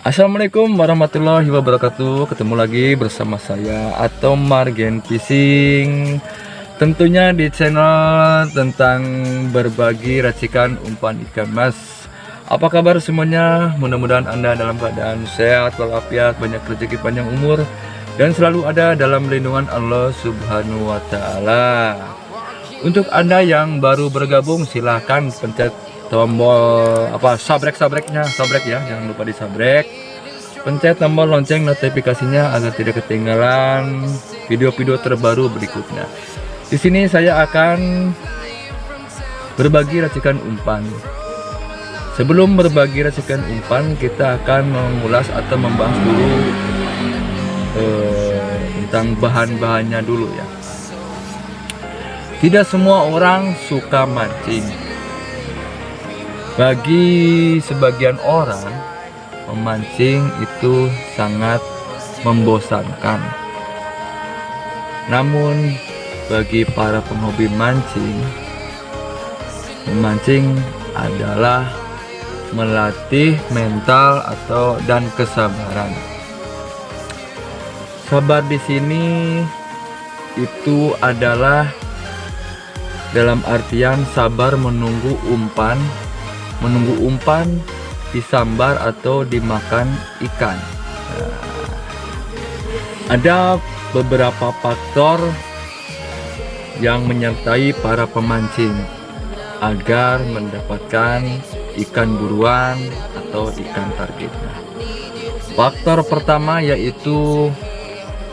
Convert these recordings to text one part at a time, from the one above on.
Assalamualaikum warahmatullahi wabarakatuh. Ketemu lagi bersama saya Atom Margen Fishing. Tentunya di channel tentang berbagi racikan umpan ikan mas. Apa kabar semuanya? Mudah-mudahan Anda dalam keadaan sehat walafiat, banyak rezeki, panjang umur, dan selalu ada dalam lindungan Allah Subhanahu wa Ta'ala. Untuk Anda yang baru bergabung, silahkan pencet tombol sabrek ya, jangan lupa disabrek. Pencet tombol lonceng notifikasinya agar tidak ketinggalan video-video terbaru berikutnya. Di sini saya akan berbagi racikan umpan. Sebelum berbagi racikan umpan, kita akan mengulas atau membahas dulu tentang bahan-bahannya dulu ya. Tidak semua orang suka mancing. Bagi sebagian orang, memancing itu sangat membosankan. Namun, bagi para penghobi mancing, memancing adalah melatih mental dan kesabaran. Sabar di sini itu adalah dalam artian sabar menunggu umpan disambar atau dimakan ikan. Ada beberapa faktor yang menyertai para pemancing agar mendapatkan ikan buruan atau ikan targetnya. Faktor pertama yaitu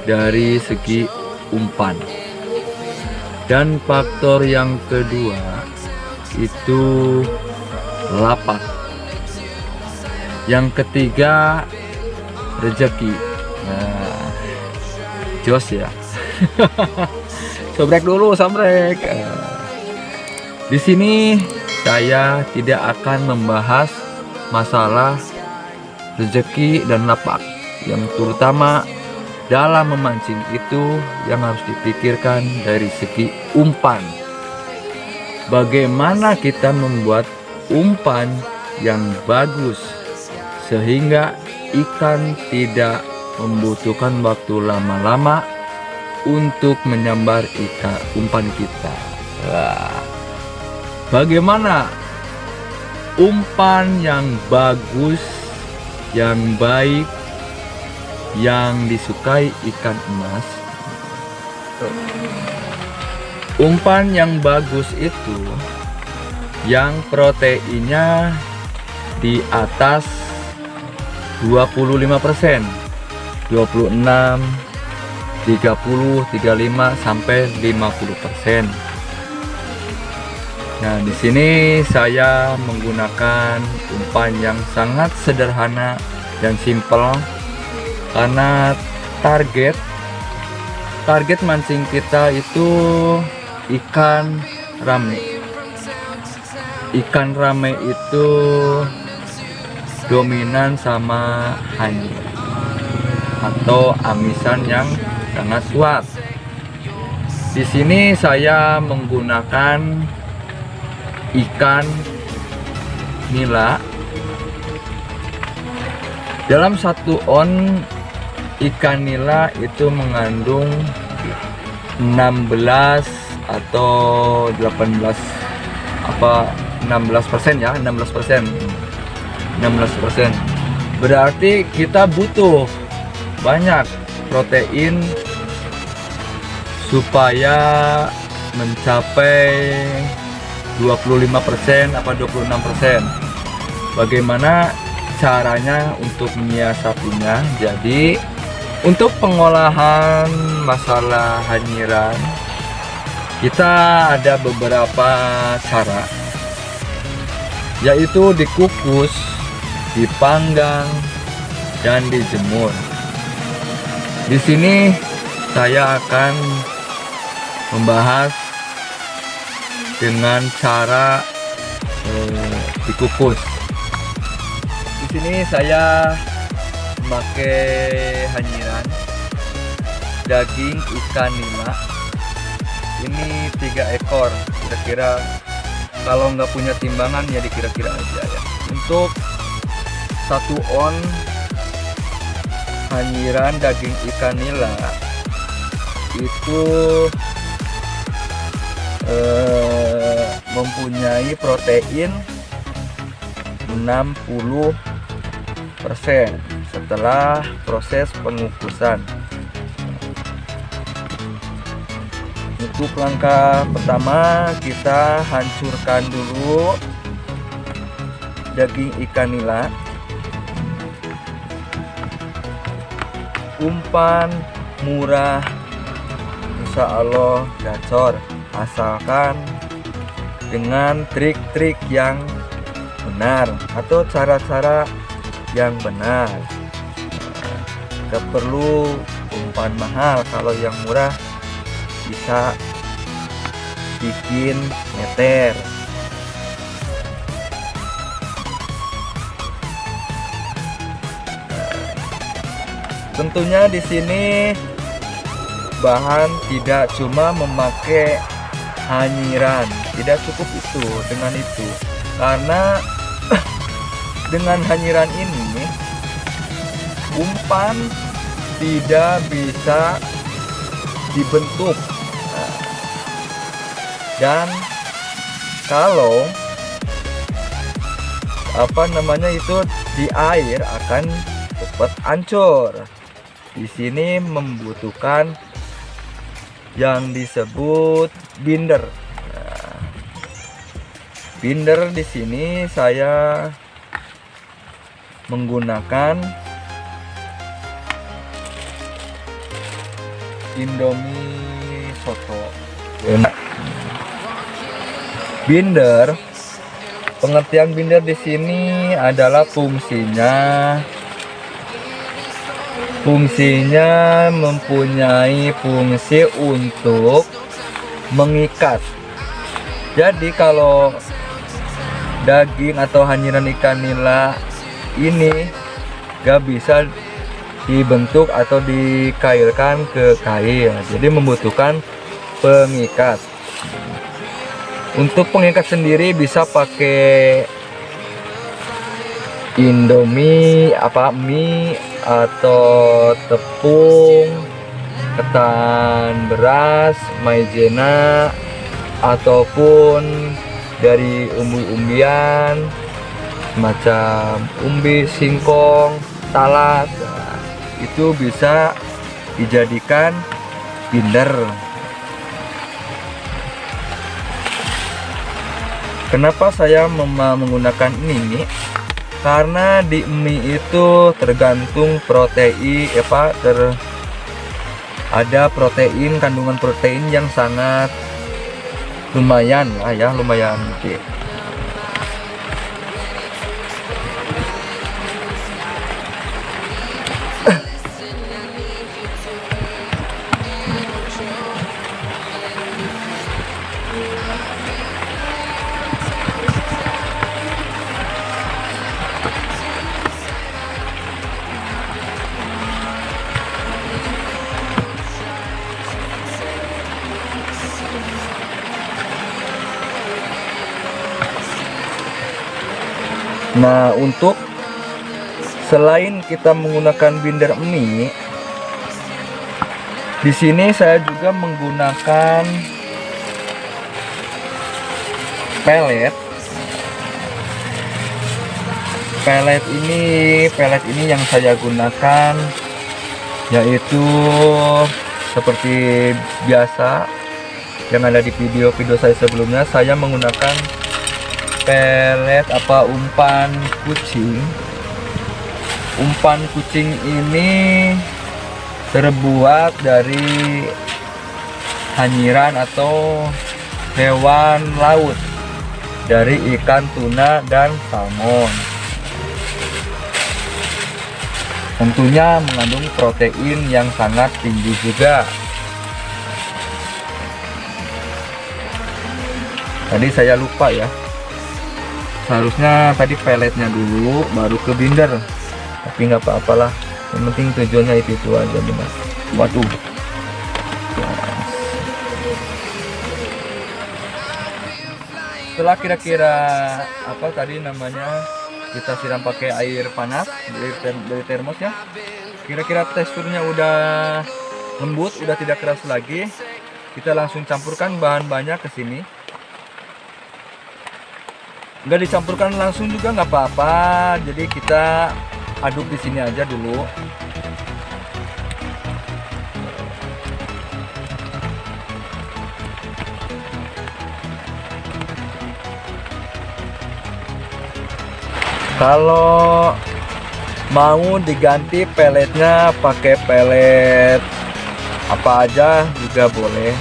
dari segi umpan, dan faktor yang kedua itu lapak. Yang ketiga rezeki. Nah, jos ya. Sabrek dulu. Di sini saya tidak akan membahas masalah rezeki dan lapak. Yang terutama dalam memancing itu yang harus dipikirkan dari segi umpan. Bagaimana kita membuat umpan yang bagus sehingga ikan tidak membutuhkan waktu lama-lama untuk menyambar umpan kita. Bagaimana umpan yang bagus, yang baik, yang disukai ikan emas? Umpan yang bagus itu yang proteinnya di atas 25%, 26, 30, 35 sampai 50%. Nah, di sini saya menggunakan umpan yang sangat sederhana dan simpel karena target mancing kita itu ikan rame. Ikan rame itu dominan sama hanyir atau amisan yang sangat kuat. Di sini saya menggunakan ikan nila. Dalam 1 on ikan nila itu mengandung 16 atau 18 16% ya, 16%. Berarti kita butuh banyak protein supaya mencapai 25% apa 26%. Bagaimana caranya untuk menyiasatinya? Jadi untuk pengolahan masalah hanyiran kita ada beberapa cara, yaitu dikukus, dipanggang, dan dijemur. Di sini saya akan membahas dengan cara dikukus. Di sini saya memakai hanyiran daging ikan nila. Ini 3 ekor, kira-kira kalau nggak punya timbangan ya dikira-kira aja ya. Untuk 1 on hanyiran daging ikan nila itu mempunyai protein 60% setelah proses pengukusan. Untuk langkah pertama, kita hancurkan dulu daging ikan nila. Umpan murah, insya Allah gacor, asalkan dengan trik-trik yang benar atau cara-cara yang benar. Gak perlu umpan mahal, kalau yang murah bisa bikin meter. Tentunya di sini bahan tidak cuma memakai hanyiran, tidak cukup itu dengan itu, karena dengan hanyiran ini umpan tidak bisa dibentuk. Dan kalau itu di air akan cepat hancur. Di sini membutuhkan yang disebut binder. Binder di sini saya menggunakan Indomie Soto. Binder, pengertian binder di sini adalah fungsinya mempunyai fungsi untuk mengikat. Jadi kalau daging atau hanyiran ikan nila ini gak bisa dibentuk atau dikailkan ke kail, jadi membutuhkan pengikat. Untuk pengikat sendiri bisa pakai Indomie, mie, atau tepung, ketan beras, maizena, ataupun dari umbi-umbian macam umbi, singkong, talas. Itu bisa dijadikan binder. Kenapa saya menggunakan ini? Karena di mie itu tergantung protein, ada protein, kandungan protein yang sangat lumayan lah ya, lumayan. Nah, untuk selain kita menggunakan binder mie, di sini saya juga menggunakan pelet. Pelet ini yang saya gunakan yaitu seperti biasa yang ada di video-video saya sebelumnya. Saya menggunakan pelet umpan kucing. Umpan kucing ini terbuat dari hanyiran atau hewan laut, dari ikan tuna dan salmon. Tentunya mengandung protein yang sangat tinggi juga. Tadi saya lupa ya, seharusnya tadi peletnya dulu baru ke binder, tapi nggak apa-apalah, yang penting tujuannya itu aja benar. Waduh, setelah kira-kira kita siram pakai air panas dari termos ya. kira-kira teksturnya udah lembut, udah tidak keras lagi, kita langsung campurkan bahan-bahannya ke sini. Nggak dicampurkan langsung juga nggak apa-apa, jadi kita aduk di sini aja dulu. Kalau mau diganti peletnya pakai pelet apa aja juga boleh.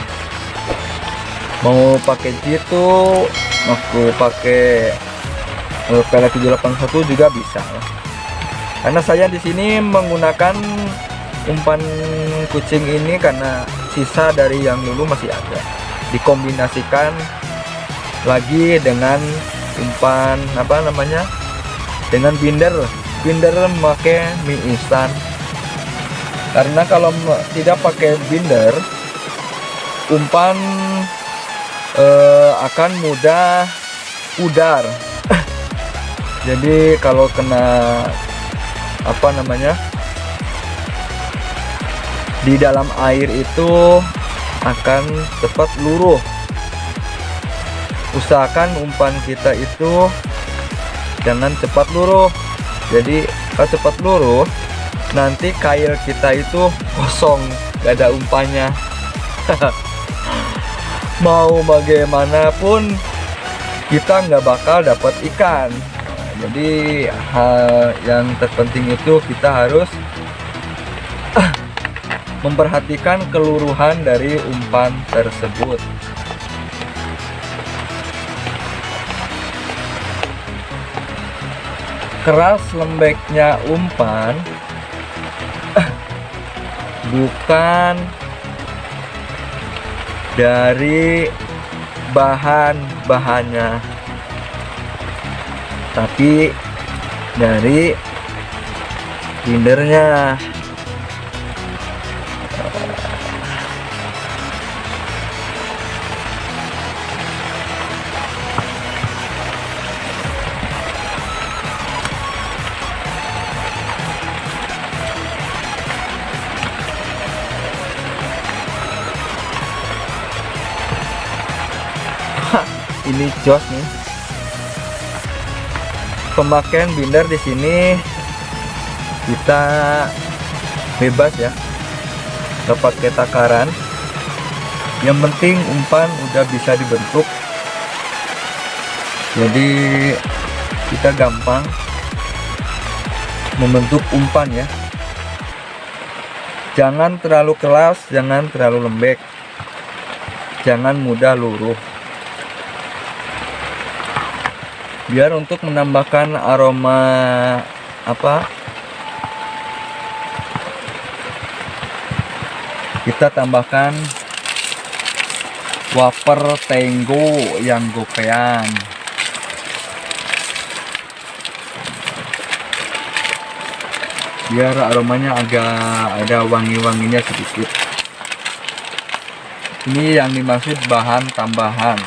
Mau pakai G2, aku pakai pelet 781 juga bisa ya. Karena saya di sini menggunakan umpan kucing ini karena sisa dari yang dulu masih ada. Dikombinasikan lagi dengan umpan apa namanya? Dengan binder memakai mie instan. Karena kalau tidak pakai binder, umpan akan mudah pudar. Jadi kalau kena apa namanya di dalam air itu akan cepat luruh. Usahakan umpan kita itu jangan cepat luruh. Jadi kalau cepat luruh, nanti kail kita itu kosong, gak ada umpannya. Mau bagaimanapun kita nggak bakal dapat ikan. Jadi hal yang terpenting itu kita harus memperhatikan keluruhan dari umpan tersebut. Keras lembeknya umpan bukan dari bahan-bahannya, tapi dari bindernya. Ini jos nih. Pemakaian binder di sini kita bebas ya, nggak pakai takaran. Yang penting umpan udah bisa dibentuk, jadi kita gampang membentuk umpan ya. Jangan terlalu keras, jangan terlalu lembek, jangan mudah luruh. Biar untuk menambahkan aroma apa, kita tambahkan wafer Tango yang gopean. Biar aromanya agak ada wangi-wanginya sedikit. Ini yang dimaksud bahan tambahan.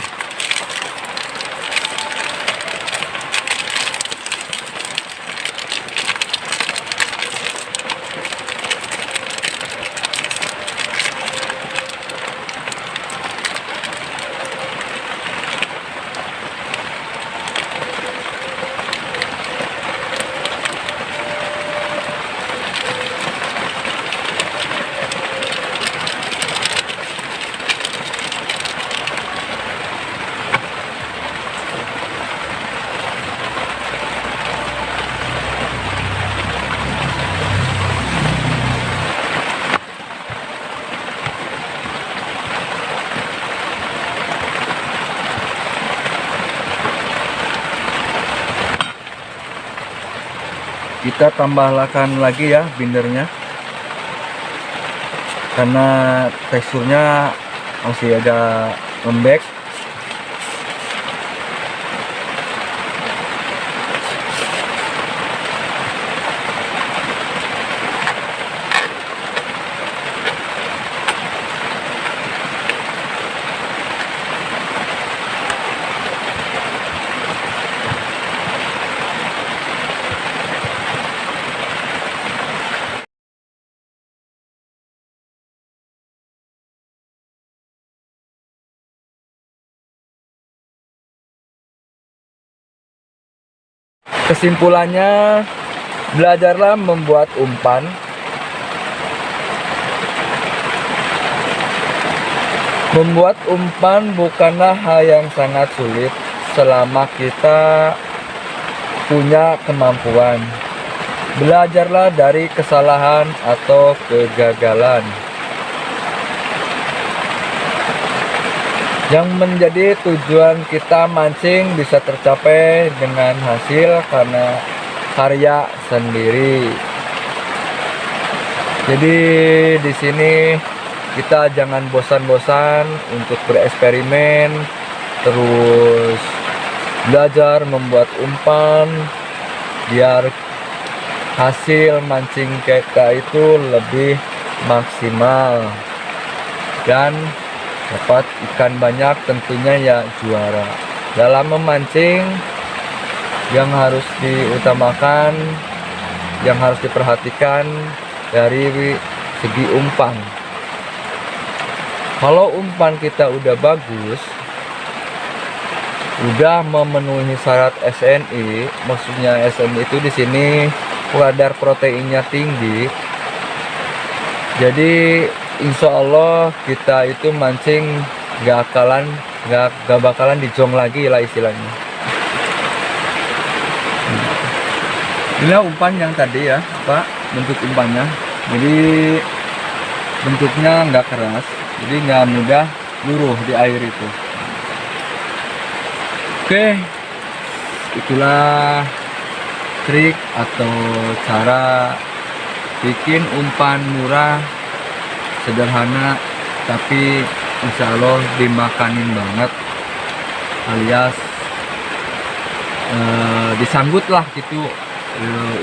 Kita tambahkan lagi ya bindernya, karena teksturnya masih agak lembek. Kesimpulannya, belajarlah membuat umpan. Membuat umpan bukanlah hal yang sangat sulit selama kita punya kemampuan. Belajarlah dari kesalahan atau kegagalan. Yang menjadi tujuan kita mancing bisa tercapai dengan hasil karena karya sendiri. Jadi di sini kita jangan bosan-bosan untuk bereksperimen, terus belajar membuat umpan biar hasil mancing kita itu lebih maksimal dan dapat ikan banyak, tentunya ya juara. Dalam memancing yang harus diutamakan, yang harus diperhatikan dari segi umpan. Kalau umpan kita udah bagus, udah memenuhi syarat SNI, maksudnya SNI itu di sini kadar proteinnya tinggi. Jadi insya Allah kita itu mancing gak bakalan dijong lagi lah istilahnya. Inilah umpan yang tadi ya, Pak, bentuk umpannya. Jadi bentuknya nggak keras, jadi nggak mudah luruh di air itu. Oke, itulah trik atau cara bikin umpan murah, sederhana, tapi insya Allah dimakanin banget, alias disambut lah gitu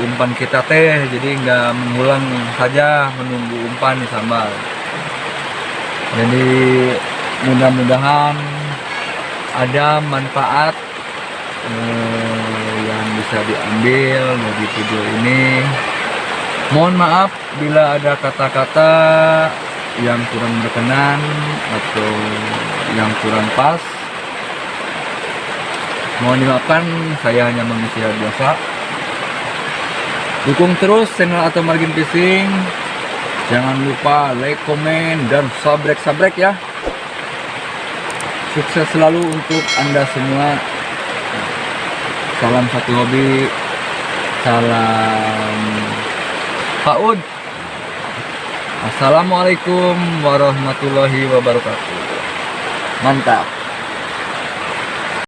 umpan kita teh. Jadi nggak mengulang saja menunggu umpan disambal. Jadi mudah-mudahan ada manfaat yang bisa diambil dari video ini. Mohon maaf bila ada kata-kata yang kurang berkenan atau yang kurang pas. Mohon dimaafkan, saya hanya manusia biasa. Dukung terus channel Atom Margin Fishing. Jangan lupa like, komen, dan sabrek ya. Sukses selalu untuk Anda semua. Salam satu hobi. Salam PAUD. Assalamualaikum warahmatullahi wabarakatuh. Mantap.